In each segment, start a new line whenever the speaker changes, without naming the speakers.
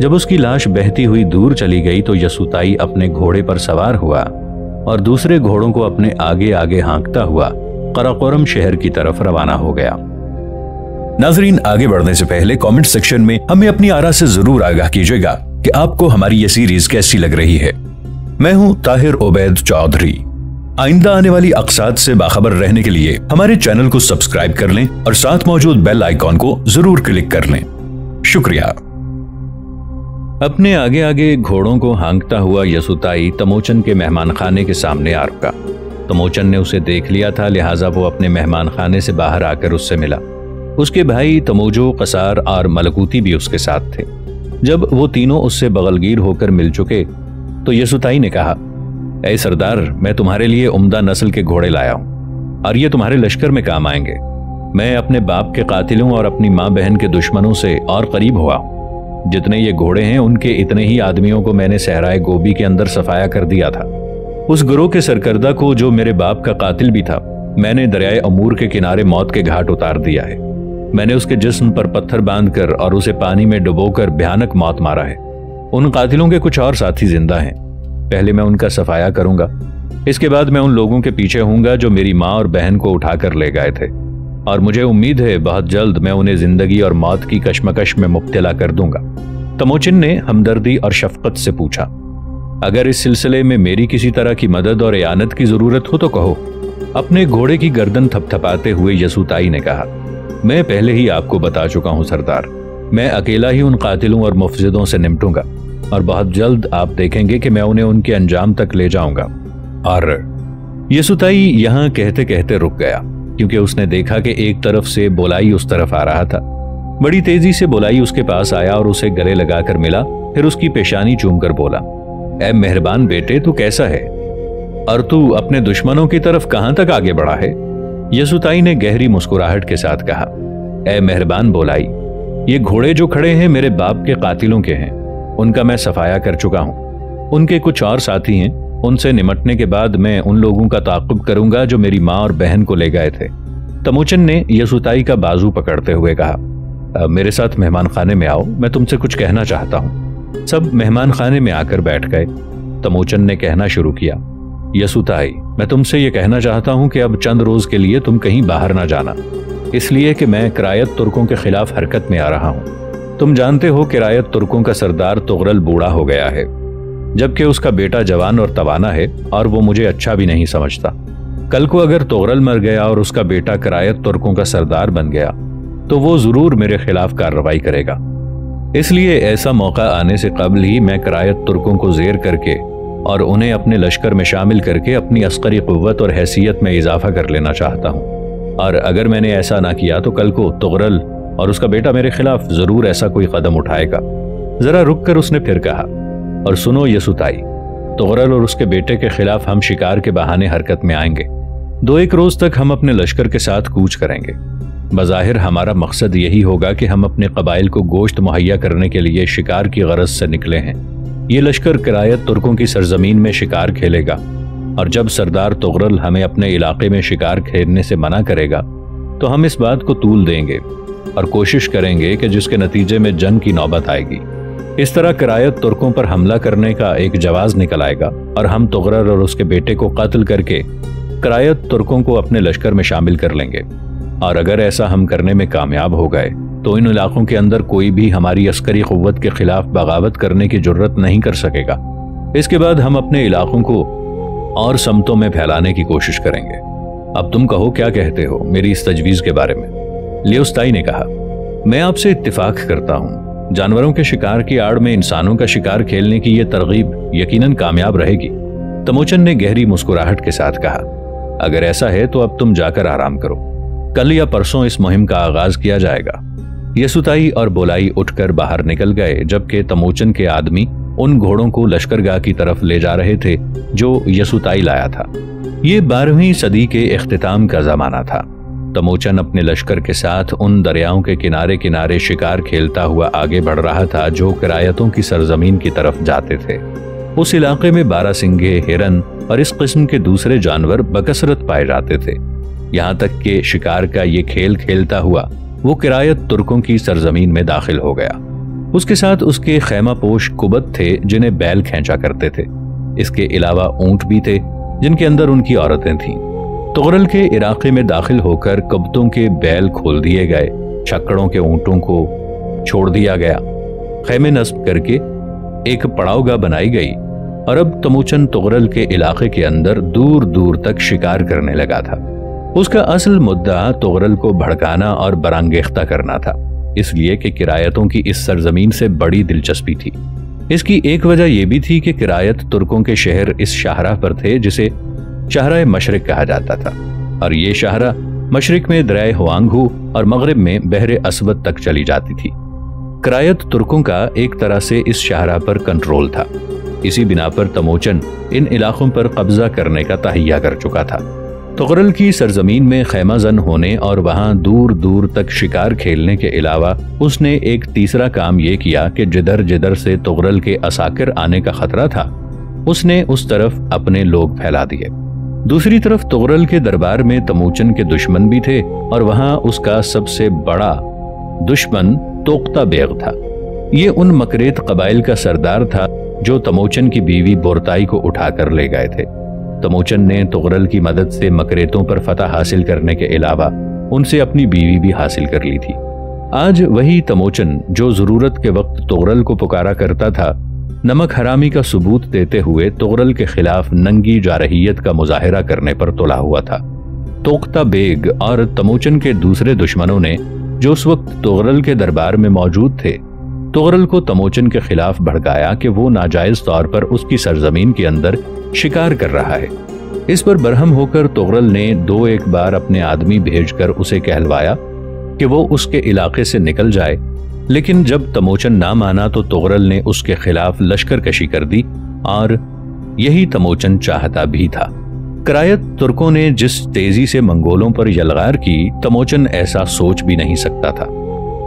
جب اس کی لاش بہتی ہوئی دور چلی گئی تو یسوتائی اپنے گھوڑے پر سوار ہوا اور دوسرے گھوڑوں کو اپنے آگے آگے ہانکتا ہوا قراقورم شہر کی طرف روانہ ہو گیا۔
ناظرین، آگے بڑھنے سے پہلے کامنٹ سیکشن میں ہمیں اپنی آراء سے ضرور آگاہ کیجیے گا کہ آپ کو ہماری یہ سیریز کیسی لگ رہی ہے۔ میں ہوں طاہر عبید چودھری۔ آئندہ آنے والی اقساط سے باخبر رہنے کے لیے ہمارے چینل کو سبسکرائب کر لیں اور ساتھ موجود بیل آئیکن کو ضرور کلک کر لیں۔ شکریہ۔
اپنے آگے آگے گھوڑوں کو ہانکتا ہوا یسوتائی تموچن کے مہمان خانے کے سامنے آ رکا۔ تموچن نے اسے دیکھ لیا تھا، لہٰذا وہ اپنے مہمان خانے سے باہر آ کر اس سے ملا۔ اس کے بھائی تموجو، قصار اور ملکوتی بھی اس کے ساتھ تھے۔ جب وہ تینوں اس سے بغلگیر ہو کر مل چکے تو یسوتائی نے کہا، اے سردار، میں تمہارے لیے عمدہ نسل کے گھوڑے لایا ہوں اور یہ تمہارے لشکر میں کام آئیں گے۔ میں اپنے باپ کے قاتلوں اور اپنی ماں بہن کے دشمنوں سے اور قریب ہوا ہوں۔ جتنے یہ گھوڑے ہیں ان کے اتنے ہی آدمیوں کو میں نے صحرائے گوبی کے اندر صفایا کر دیا تھا۔ اس گروہ کے سرکردہ کو، جو میرے باپ کا قاتل بھی تھا، میں نے دریائے امور کے کنارے موت کے گھاٹ اتار دیا ہے۔ میں نے اس کے جسم پر پتھر باندھ کر اور اسے پانی میں ڈبو کر بھیانک موت مارا ہے۔ ان قاتلوں کے کچھ اور ساتھی زندہ ہیں۔ پہلے میں ان کا صفایا کروں گا، اس کے بعد میں ان لوگوں کے پیچھے ہوں گا جو میری ماں اور بہن کو اٹھا کر لے گئے تھے، اور مجھے امید ہے بہت جلد میں انہیں زندگی اور موت کی کشمکش میں مبتلا کر دوں گا۔ تموچن نے ہمدردی اور شفقت سے پوچھا، اگر اس سلسلے میں میری کسی طرح کی مدد اور اعانت کی ضرورت ہو تو کہو۔ اپنے گھوڑے کی گردن تھپ تھپاتے ہوئے یسوتائی نے کہا، میں پہلے ہی آپ کو بتا چکا ہوں سردار، میں اکیلا ہی ان قاتلوں اور مفسدوں سے نمٹوں گا، اور بہت جلد آپ دیکھیں گے کہ میں انہیں ان کے انجام تک لے جاؤں گا۔ اور یسوتائی یہاں کہتے کہتے رک گیا، کیونکہ اس نے دیکھا کہ ایک طرف سے بولائی اس طرف آ رہا تھا۔ بڑی تیزی سے بولائی اس کے پاس آیا اور اسے گلے لگا کر ملا، پھر اس کی پیشانی چوم کر بولا، اے مہربان بیٹے، تو کیسا ہے؟ اور تو اپنے دشمنوں کی طرف کہاں تک آگے بڑھا ہے؟ یسوتائی نے گہری مسکراہٹ کے ساتھ کہا، اے مہربان بولائی، یہ گھوڑے جو کھڑے ہیں میرے باپ کے قاتلوں کے ہیں، ان کا میں صفایا کر چکا ہوں۔ ان کے کچھ اور ساتھی ہیں، ان سے نمٹنے کے بعد میں ان لوگوں کا تعاقب کروں گا جو میری ماں اور بہن کو لے گئے تھے۔ تموچن نے یسوتائی کا بازو پکڑتے ہوئے کہا، میرے ساتھ مہمان خانے میں آؤ، میں تم سے کچھ کہنا چاہتا ہوں۔ سب مہمان خانے میں آ کر بیٹھ گئے۔ تموچن نے کہنا شروع کیا، یسوتائی، میں تم سے یہ کہنا چاہتا ہوں کہ اب چند روز کے لیے تم کہیں باہر نہ جانا، اس لیے کہ میں کرایت ترکوں کے خلاف حرکت میں آ رہا ہوں۔ تم جانتے ہو کرایت ترکوں کا سردار تغرل بوڑھا ہو گیا ہے، جبکہ اس کا بیٹا جوان اور توانا ہے، اور وہ مجھے اچھا بھی نہیں سمجھتا۔ کل کو اگر تغرل مر گیا اور اس کا بیٹا کرایت ترکوں کا سردار بن گیا تو وہ ضرور میرے خلاف کارروائی کرے گا۔ اس لیے ایسا موقع آنے سے قبل ہی میں کرایت ترکوں کو زیر کر کے اور انہیں اپنے لشکر میں شامل کر کے اپنی عسکری قوت اور حیثیت میں اضافہ کر لینا چاہتا ہوں، اور اگر میں نے ایسا نہ کیا تو کل کو تغرل اور اس کا بیٹا میرے خلاف ضرور ایسا کوئی قدم اٹھائے گا۔ ذرا رک کر اس نے پھر کہا، اور سنو یسوتائی، تغرل اور اس کے بیٹے کے خلاف ہم شکار کے بہانے حرکت میں آئیں گے۔ 2-1 روز تک ہم اپنے لشکر کے ساتھ کوچ کریں گے۔ بظاہر ہمارا مقصد یہی ہوگا کہ ہم اپنے قبائل کو گوشت مہیا کرنے کے لیے شکار کی غرض سے نکلے ہیں۔ یہ لشکر کرایت ترکوں کی سرزمین میں شکار کھیلے گا، اور جب سردار تغرل ہمیں اپنے علاقے میں شکار کھیلنے سے منع کرے گا تو ہم اس بات کو طول دیں گے اور کوشش کریں گے کہ جس کے نتیجے میں جنگ کی نوبت آئے گی۔ اس طرح کرایت ترکوں پر حملہ کرنے کا ایک جواز نکل آئے گا، اور ہم تغرل اور اس کے بیٹے کو قتل کر کے کرایت ترکوں کو اپنے لشکر میں شامل کر لیں گے۔ اور اگر ایسا ہم کرنے میں کامیاب ہو گئے تو ان علاقوں کے اندر کوئی بھی ہماری عسکری قوت کے خلاف بغاوت کرنے کی جرت نہیں کر سکے گا۔ اس کے بعد ہم اپنے علاقوں کو اور سمتوں میں پھیلانے کی کوشش کریں گے۔ اب تم کہو کیا کہتے ہو میری اس تجویز کے بارے میں؟ لیوستائی نے کہا، میں آپ سے اتفاق کرتا ہوں۔ جانوروں کے شکار کی آڑ میں انسانوں کا شکار کھیلنے کی یہ ترغیب یقیناً کامیاب رہے گی۔ تموچن نے گہری مسکراہٹ کے ساتھ کہا، اگر ایسا ہے تو اب تم جا کر آرام کرو، کل یا پرسوں اس مہم کا آغاز کیا جائے گا۔ یسوتائی اور بولائی اٹھ کر باہر نکل گئے، جبکہ تموچن کے آدمی ان گھوڑوں کو لشکرگاہ کی طرف لے جا رہے تھے جو یسوتائی لایا تھا۔ یہ 12ویں صدی کے اختتام کا زمانہ تھا۔ تموچن اپنے لشکر کے ساتھ ان دریاؤں کے کنارے کنارے شکار کھیلتا ہوا آگے بڑھ رہا تھا جو کرایتوں کی سرزمین کی طرف جاتے تھے۔ اس علاقے میں 12 سنگھے، ہرن اور اس قسم کے دوسرے جانور بکثرت پائے جاتے تھے، یہاں تک کہ شکار کا یہ کھیل کھیلتا ہوا وہ کرایت ترکوں کی سرزمین میں داخل ہو گیا۔ اس کے ساتھ اس کے خیمہ پوش کبت تھے جنہیں بیل کھینچا کرتے تھے۔ اس کے علاوہ اونٹ بھی تھے جن کے اندر ان کی عورتیں تھیں۔ تغرل کے علاقے میں داخل ہو کر کبتوں کے بیل کھول دیے گئے، چھکڑوں کے اونٹوں کو چھوڑ دیا گیا، خیمے نصب کر کے ایک پڑاؤ گاہ بنائی گئی، اور اب تموچن تغرل کے علاقے کے اندر دور دور تک شکار کرنے لگا تھا۔ اس کا اصل مدعا تغرل کو بھڑکانا اور برانگیختہ کرنا تھا، اس لیے کہ کرایتوں کی اس سرزمین سے بڑی دلچسپی تھی۔ اس کی ایک وجہ یہ بھی تھی کہ کرایت ترکوں کے شہر اس شاہراہ پر تھے جسے شاہراہ مشرق کہا جاتا تھا، اور یہ شاہراہ مشرق میں دریائے ہوانگہو اور مغرب میں بحر اسود تک چلی جاتی تھی۔ کرایت ترکوں کا ایک طرح سے اس شاہراہ پر کنٹرول تھا، اسی بنا پر تموچن ان علاقوں پر قبضہ کرنے کا تہیہ کر چکا تھا۔ تغرل کی سرزمین میں خیمہ زن ہونے اور وہاں دور دور تک شکار کھیلنے کے علاوہ اس نے ایک تیسرا کام یہ کیا کہ جدھر جدھر سے تغرل کے عساکر آنے کا خطرہ تھا، اس نے اس طرف اپنے لوگ پھیلا دیے۔ دوسری طرف تغرل کے دربار میں تموچن کے دشمن بھی تھے، اور وہاں اس کا سب سے بڑا دشمن توقتا بیغ تھا۔ یہ ان مکریت قبائل کا سردار تھا جو تموچن کی بیوی بورتائی کو اٹھا کر لے گئے تھے۔ تموچن نے تغرل کی مدد سے مکریتوں پر فتح حاصل کرنے کے علاوہ ان سے اپنی بیوی بھی حاصل کر لی تھی۔ آج وہی تموچن جو ضرورت کے وقت تغرل کو پکارا کرتا تھا، نمک حرامی کا ثبوت دیتے ہوئے تغرل کے خلاف ننگی جارحیت کا مظاہرہ کرنے پر تلا ہوا تھا۔ توقتا بیگ اور تموچن کے دوسرے دشمنوں نے جو اس وقت تغرل کے دربار میں موجود تھے، تغرل کو تموچن کے خلاف بھڑکایا کہ وہ ناجائز طور پر اس کی سرزمین کے اندر شکار کر رہا ہے۔ اس پر برہم ہو کر تغرل نے دو ایک بار اپنے آدمی بھیج کر اسے کہلوایا کہ وہ اس کے علاقے سے نکل جائے، لیکن جب تموچن نہ مانا تو تغرل نے اس کے خلاف لشکر کشی کر دی، اور یہی تموچن چاہتا بھی تھا۔ کرایت ترکوں نے جس تیزی سے منگولوں پر یلغار کی، تموچن ایسا سوچ بھی نہیں سکتا تھا۔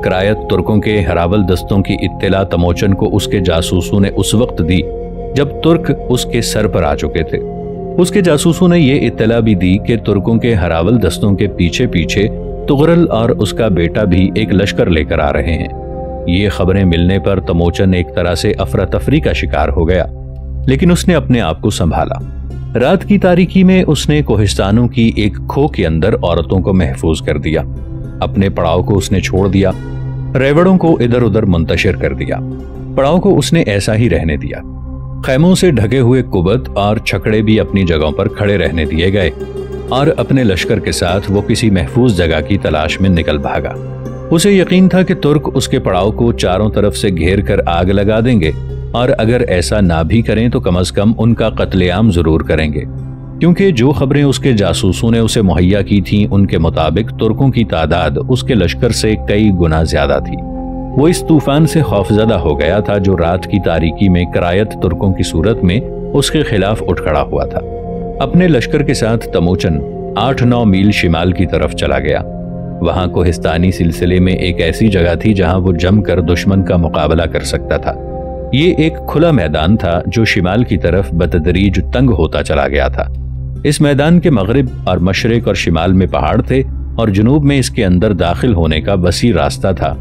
کرایت ترکوں کے ہراول دستوں کی اطلاع تموچن کو اس کے جاسوسوں نے اس وقت دی جب ترک اس کے سر پر آ چکے تھے۔ اس کے جاسوسوں نے یہ اطلاع بھی دی کہ ترکوں کے ہراول دستوں کے پیچھے پیچھے تغرل اور اس کا بیٹا بھی ایک لشکر لے کر آ رہے ہیں۔ یہ خبریں ملنے پر تموچن ایک طرح سے افراتفری کا شکار ہو گیا، لیکن اس نے اپنے آپ کو سنبھالا۔ رات کی تاریکی میں اس نے کوہستانوں کی ایک کھو کے اندر عورتوں کو محفوظ کر دیا۔ اپنے پڑاؤ کو اس نے چھوڑ دیا، ریوڑوں کو ادھر ادھر منتشر کر دیا۔ پڑاؤ کو اس نے ایسا ہی رہنے دیا۔ خیموں سے ڈھکے ہوئے کبت اور چھکڑے بھی اپنی جگہوں پر کھڑے رہنے دیے گئے، اور اپنے لشکر کے ساتھ وہ کسی محفوظ جگہ کی تلاش میں نکل بھاگا۔ اسے یقین تھا کہ ترک اس کے پڑاؤ کو چاروں طرف سے گھیر کر آگ لگا دیں گے، اور اگر ایسا نہ بھی کریں تو کم از کم ان کا قتل عام ضرور کریں گے، کیونکہ جو خبریں اس کے جاسوسوں نے اسے مہیا کی تھیں ان کے مطابق ترکوں کی تعداد اس کے لشکر سے کئی گنا زیادہ تھی۔ وہ اس طوفان سے خوفزدہ ہو گیا تھا جو رات کی تاریکی میں کرایت ترکوں کی صورت میں اس کے خلاف اٹھ کھڑا ہوا تھا۔ اپنے لشکر کے ساتھ تموچن 8-9 میل شمال کی طرف چلا گیا۔ وہاں کوہستانی سلسلے میں ایک ایسی جگہ تھی جہاں وہ جم کر دشمن کا مقابلہ کر سکتا تھا۔ یہ ایک کھلا میدان تھا جو شمال کی طرف بتدریج تنگ ہوتا چلا گیا تھا۔ اس میدان کے مغرب اور مشرق اور شمال میں پہاڑ تھے، اور جنوب میں اس کے اندر داخل ہونے کا وسیع راستہ تھا،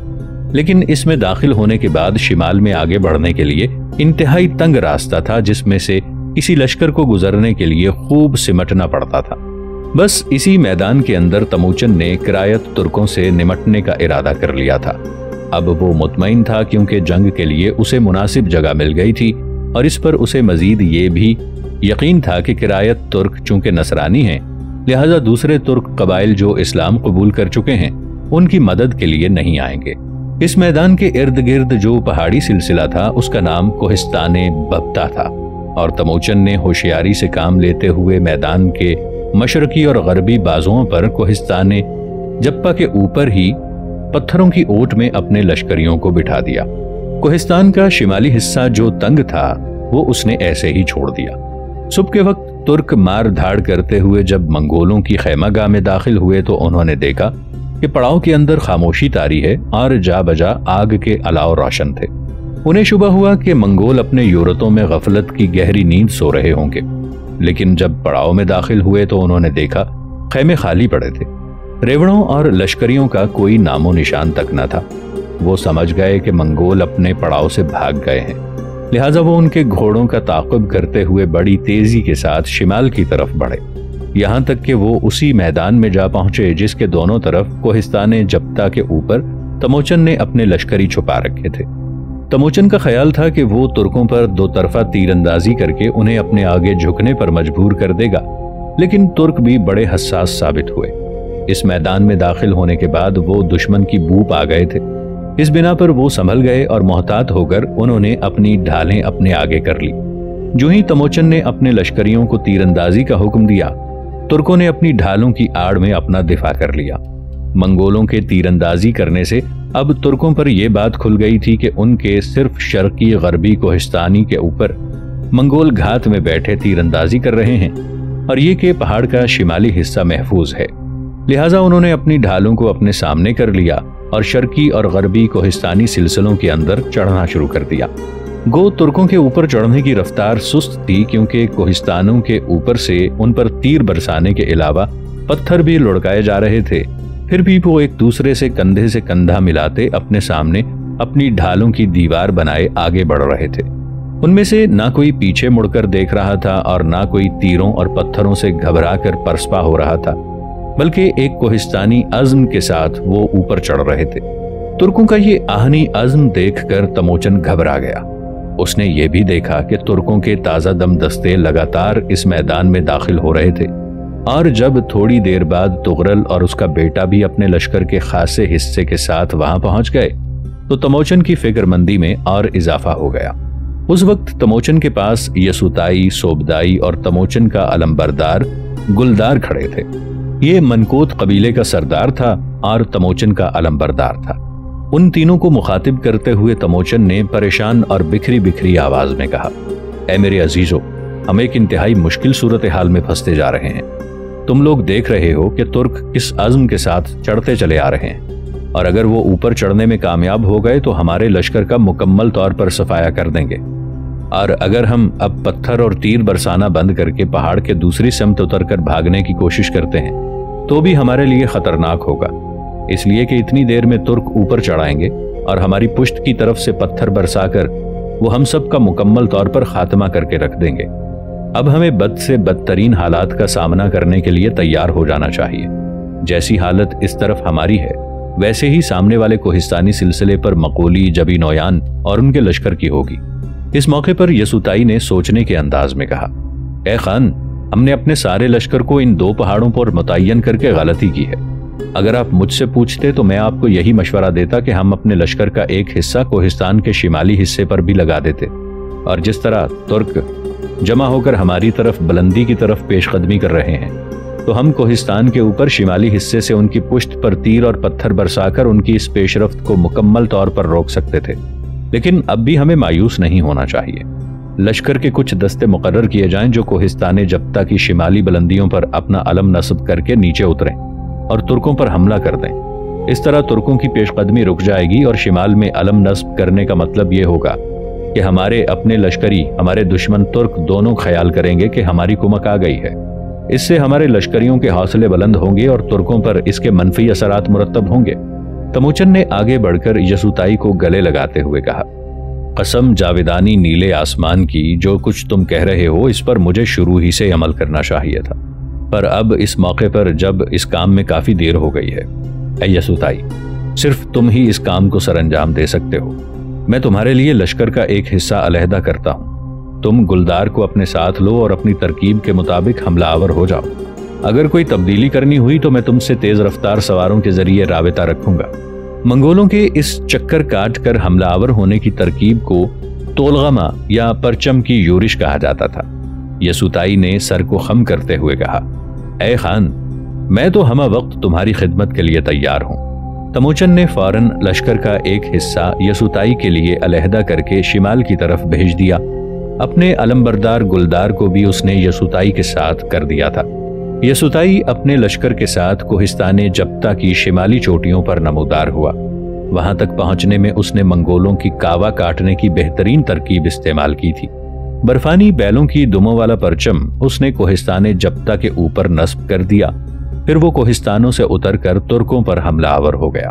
لیکن اس میں داخل ہونے کے بعد شمال میں آگے بڑھنے کے لیے انتہائی تنگ راستہ تھا جس میں سے کسی لشکر کو گزرنے کے لیے خوب سمٹنا پڑتا تھا۔ بس اسی میدان کے اندر تموچن نے کرایت ترکوں سے نمٹنے کا ارادہ کر لیا تھا۔ اب وہ مطمئن تھا کیونکہ جنگ کے لیے اسے مناسب جگہ مل گئی تھی، اور اس پر اسے مزید یہ بھی یقین تھا کہ کرایت ترک چونکہ نصرانی ہیں، لہذا دوسرے ترک قبائل جو اسلام قبول کر چکے ہیں ان کی مدد کے لیے نہیں آئیں گے۔ اس میدان کے ارد گرد جو پہاڑی سلسلہ تھا اس کا نام کوہستان ببتا تھا، اور تموچن نے ہوشیاری سے کام لیتے ہوئے میدان کے مشرقی اور غربی بازوؤں پر کوہستان جپا کے اوپر ہی پتھروں کی اوٹ میں اپنے لشکریوں کو بٹھا دیا۔ کوہستان کا شمالی حصہ جو تنگ تھا وہ اس نے ایسے ہی چھوڑ دیا۔ صبح کے وقت ترک مار دھاڑ کرتے ہوئے جب منگولوں کی خیمہ گاہ میں داخل ہوئے تو انہوں نے دیکھا کہ پڑاؤ کے اندر خاموشی طاری ہے اور جا بجا آگ کے الاؤ روشن تھے۔ انہیں شبہ ہوا کہ منگول اپنے یورتوں میں غفلت کی گہری نیند سو رہے ہوں گے، لیکن جب پڑاؤ میں داخل ہوئے تو انہوں نے دیکھا خیمے خالی پڑے تھے۔ ریوڑوں اور لشکریوں کا کوئی نام و نشان تک نہ تھا۔ وہ سمجھ گئے کہ منگول اپنے پڑاؤ سے بھاگ گئے ہیں، لہٰذا وہ ان کے گھوڑوں کا تعاقب کرتے ہوئے بڑی تیزی کے ساتھ شمال کی طرف بڑھے، یہاں تک کہ وہ اسی میدان میں جا پہنچے جس کے دونوں طرف کوہستان جبتہ کے اوپر تموچن نے اپنے لشکری چھپا رکھے تھے۔ تموچن کا خیال تھا کہ وہ ترکوں پر دو طرفہ تیر اندازی کر کے انہیں اپنے آگے جھکنے پر مجبور کر دے گا، لیکن ترک بھی بڑے حساس ثابت ہوئے۔ اس میدان میں داخل ہونے کے بعد وہ دشمن کی بو پا گئے تھے، اس بنا پر وہ سنبھل گئے اور محتاط ہو کر انہوں نے اپنی ڈھالیں اپنے آگے کر لی۔ جو ہی تموچن نے اپنے لشکریوں کو تیر اندازی کا حکم دیا، ترکوں نے اپنی ڈھالوں کی آڑ میں اپنا دفاع کر لیا۔ منگولوں کے تیر اندازی کرنے سے اب ترکوں پر یہ بات کھل گئی تھی کہ ان کے صرف شرقی غربی کوہستانی کے اوپر منگول گھات میں بیٹھے تیر اندازی کر رہے ہیں، اور یہ کہ پہاڑ کا شمالی حصہ محفوظ ہے، لہٰذا انہوں نے اپنی ڈھالوں کو اپنے سامنے کر لیا اور شرقی اور غربی کوہستانی سلسلوں کے اندر چڑھنا شروع کر دیا۔ گو ترکوں کے اوپر چڑھنے کی رفتار سست تھی، کیونکہ کوہستانوں کے اوپر سے ان پر تیر برسانے کے علاوہ پتھر بھی لڑکائے جا رہے تھے، پھر بھی وہ ایک دوسرے سے کندھے سے کندھا ملاتے اپنے سامنے اپنی ڈھالوں کی دیوار بنائے آگے بڑھ رہے تھے۔ ان میں سے نہ کوئی پیچھے مڑ کر دیکھ رہا تھا اور نہ کوئی تیروں اور پتھروں سے گھبرا کر پرسپا ہو رہا تھا، بلکہ ایک کوہستانی عزم کے ساتھ وہ اوپر چڑھ رہے تھے۔ ترکوں کا یہ آہنی عزم دیکھ کر تموچن گھبرا گیا۔ اس نے یہ بھی دیکھا کہ ترکوں کے تازہ دم دستے لگاتار اس میدان میں داخل ہو رہے تھے، اور جب تھوڑی دیر بعد تغرل اور اس کا بیٹا بھی اپنے لشکر کے خاصے حصے کے ساتھ وہاں پہنچ گئے تو تموچن کی فکر مندی میں اور اضافہ ہو گیا۔ اس وقت تموچن کے پاس یسوتائی، سوبدائی اور تموچن کا علمبردار گلدار کھڑے تھے۔ یہ منکوت قبیلے کا سردار تھا اور تموچن کا علمبردار تھا۔ ان تینوں کو مخاطب کرتے ہوئے تموچن نے پریشان اور بکھری بکھری آواز میں کہا، اے میرے عزیزو، ہم ایک انتہائی مشکل صورتحال میں پھنستے جا رہے ہیں۔ تم لوگ دیکھ رہے ہو کہ ترک کس عزم کے ساتھ چڑھتے چلے آ رہے ہیں، اور اگر وہ اوپر چڑھنے میں کامیاب ہو گئے تو ہمارے لشکر کا مکمل طور پر صفایا کر دیں گے، اور اگر ہم اب پتھر اور تیر برسانا بند کر کے پہاڑ کے دوسری سمت اتر کر بھاگنے کی کوشش کرتے ہیں تو بھی ہمارے لیے خطرناک ہوگا، اس لیے کہ اتنی دیر میں ترک اوپر چڑھائیں گے اور ہماری پشت کی طرف سے پتھر برسا کر وہ ہم سب کا مکمل طور پر خاتمہ کر کے رکھ دیں گے۔ اب ہمیں بد سے بدترین حالات کا سامنا کرنے کے لیے تیار ہو جانا چاہیے۔ جیسی حالت اس طرف ہماری ہے، ویسے ہی سامنے والے کوہستانی سلسلے پر مقولی، جبی نویان اور ان کے لشکر کی ہوگی۔ اس موقع پر یسوتائی نے سوچنے کے انداز میں کہا، اے خان، ہم نے اپنے سارے لشکر کو ان دو پہاڑوں پر متعین کر کے غلطی کی ہے۔ اگر آپ مجھ سے پوچھتے تو میں آپ کو یہی مشورہ دیتا کہ ہم اپنے لشکر کا ایک حصہ کوہستان کے شمالی حصے پر بھی لگا دیتے، اور جس طرح ترک جمع ہو کر ہماری طرف بلندی کی طرف پیش قدمی کر رہے ہیں تو ہم کوہستان کے اوپر شمالی حصے سے ان کی پشت پر تیر اور پتھر برسا کر ان کی اس پیش رفت کو مکمل طور پر روک سکتے تھے۔ لیکن اب بھی ہمیں مایوس نہیں ہونا چاہیے۔ لشکر کے کچھ دستے مقرر کیے جائیں جو کوہستان جبتہ کی شمالی بلندیوں پر اپنا علم نصب کر کے نیچے اتریں اور ترکوں پر حملہ کر دیں۔ اس طرح ترکوں کی پیش قدمی رک جائے گی اور شمال میں علم نصب کرنے کا مطلب یہ ہوگا کہ ہمارے اپنے لشکری ہمارے دشمن ترک دونوں خیال کریں گے کہ ہماری کمک آ گئی ہے۔ اس سے ہمارے لشکریوں کے حوصلے بلند ہوں گے اور ترکوں پر اس کے منفی اثرات مرتب ہوں گے۔ تموچن نے آگے بڑھ کر یسوتائی کو گلے لگاتے ہوئے کہا، قسم جاویدانی نیلے آسمان کی، جو کچھ تم کہہ رہے ہو اس پر مجھے شروع ہی سے عمل کرنا چاہیے تھا، پر اب اس موقع پر جب اس کام میں کافی دیر ہو گئی ہے۔ اے یسوتائی، صرف تم ہی اس کام کو سر انجام دے سکتے ہو۔ میں تمہارے لیے لشکر کا ایک حصہ علیحدہ کرتا ہوں، تم گلدار کو اپنے ساتھ لو اور اپنی ترکیب کے مطابق حملہ آور ہو جاؤ۔ اگر کوئی تبدیلی کرنی ہوئی تو میں تم سے تیز رفتار سواروں کے ذریعے رابطہ رکھوں گا۔ منگولوں کے اس چکر کاٹ کر حملہ آور ہونے کی ترکیب کو تولغما یا پرچم کی یورش کہا جاتا تھا۔ یسوتائی نے سر کو خم کرتے ہوئے کہا، اے خان، میں تو ہمہ وقت تمہاری خدمت کے لیے تیار ہوں۔ تموچن نے فوراً لشکر کا ایک حصہ یسوتائی کے لیے علیحدہ کر کے شمال کی طرف بھیج دیا۔ اپنے علمبردار گلدار کو بھی اس نے یسوتائی کے ساتھ کر دیا تھا۔ یسوتائی اپنے لشکر کے ساتھ کوہستان جبتہ کی شمالی چوٹیوں پر نمودار ہوا۔ وہاں تک پہنچنے میں اس نے منگولوں کی کاوا کاٹنے کی بہترین ترکیب استعمال کی تھی۔ برفانی بیلوں کی دموں والا پرچم اس نے کوہستان جبتہ کے اوپر نصب کر دیا، پھر وہ کوہستانوں سے اتر کر ترکوں پر حملہ آور ہو گیا۔